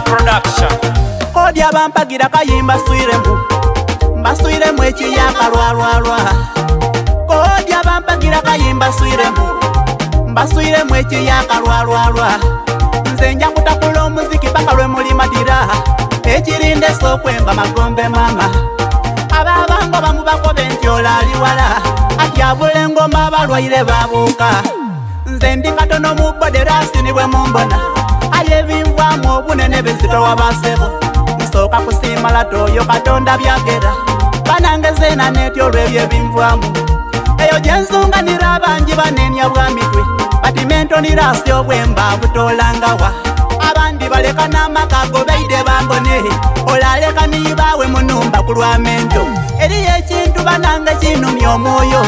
Production. Kodi abampagira kayimba mbaswiremu ekiyaka lwalwalwa. Kodi abampagira kayimba mbaswiremu ekiyaka lwalwalwa. Nze nja kutakula omuziki paka lwe mulimatira. Ekirinde sokwemba magombe mama. Ababango bamu bakobe nti olali wala. Ati abula engoma abalwaire babuuka. Nze ndi katono mu boderasi ni bwe mumbona. Aye binvamu obunene bizito wabasebo. Nsooka kusiimala toyo Katonda byagera. Banange zeena neetyo olw'ebyo ebinvamu. Eyo gye nsunganira abangi banenya bwa mitwe. Bati mentonirasi obwemba butolangawa. Abandi baleka n'amaka gobeide bambone. Olaleka nibaawe munumba ku lwamento. Eriyo ekintu banange kinumya omwoyo.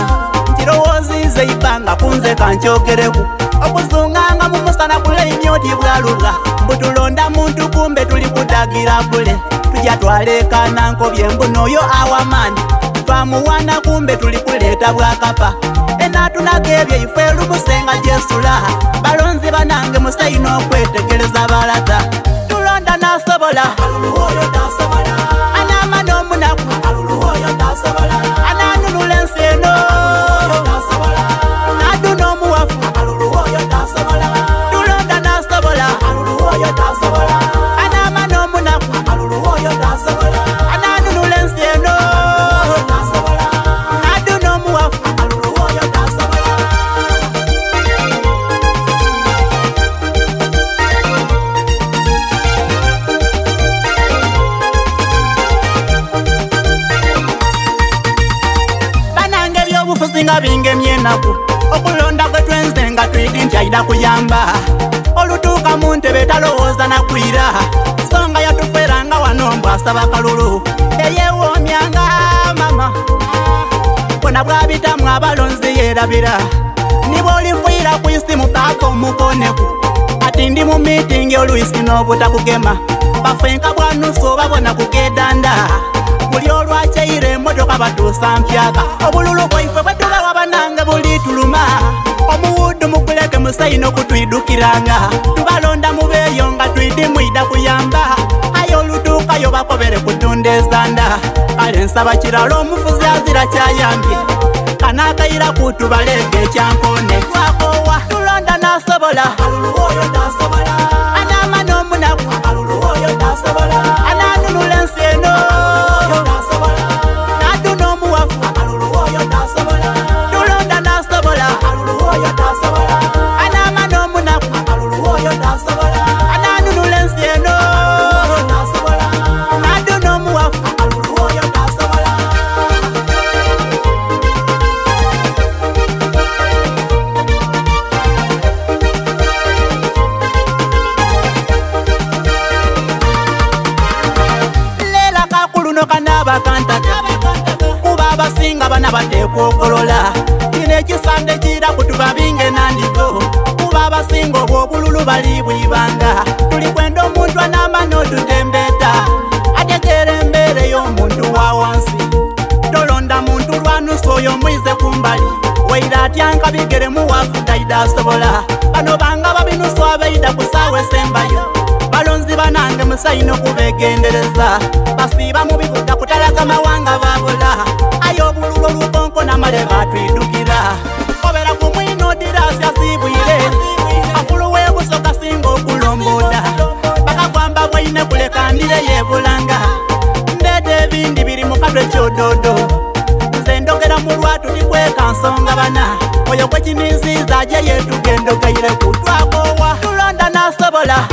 Nkirowoozize ibanga kunze kankyogereku. Okuzunganga mu musana kule imyoti bwalubwa. Mbutulonda muntu kumbe tuli kutagira bule. Tujja twalekana nkobye mbuno oyo awamani. Twamuwana kumbe tuli kuleeta bwakapa. Enatunaga ebyo ife lumusenga jesula. Balonzi banange musayina okwetegereza balata. Tulonda nasobola anamana omunaku ananunula ensi eno naduna omuwafu. Tulonda nasobola anamana omunaku ananunula ensi eno naduna omuwafu. Nga bingemye naku okulonda kwe twenze nga twidi nti ayida kuyamba. Olutuuka mu ntebe talowooza nakwira. Songa yatufera wano mbwasaba kalulu. Eyewoomyanga mama bona bwabitamu abalonzi yerabira. Niba olifuira ku isimu paaka omukoneku. Ati ndi mu miitingi oluyisi n'obutakugema. Bafenka bwanusu obabona kugedanda. Buli olwakyeire emmotoka batuusa mpyaga. Obululu bwaife bwe tubawa banange buli tuluma. Omuwuddu mukuleke musayina okutwidukiranga. Tubalonda mubeeyo nga twidi mwida kuyamba. Aye olutuukayo bakobere kutunda ezanda. Kale nsaba kirala omufuzi azira kyayambye. Kanakayira kutubaleega ekyankone. Twakowa tulonda nasobola anamana omunaku ananunula ensi eno naduna omuwafu. Tulonda nasobola anamana omunaku ananunula ensi eno naduna omuwafu. Lela kakuluno kanabakantaka kuba abasinga bana bateekwa okolola. Kino ekisande kira kutuba binge nandiko kuba abasinga obw'obululu bali bwibanga. Tuli kwenda omuntu anamana otutembeeta ategeera embeera ey'omuntu wa wansi. Tolonda muntu lwanusu oyo mwize kumbali. Weira atyanka bigere muwafu taida asobola. Bano banga babinusu abeida ku ssaawa esembayo. Balonzi banange musayina okubegendereza. Basiiba mu bibuga kutalaga mawanga babula. Aye obululu olukonko namale batwidukira. Obera ku mwino dirasi asibwire. Afulu webusoka singa okulomboda. Bakakwamba bwaine kuleka ndire yebulanga. Ndete ebindi biri mu katwe kyododo. Nze ndogera mu lwatu ndikweka nsonga bana. Oyo gwe kininziza gye yetugendo kaire kutwakowa. Tulonda nasobola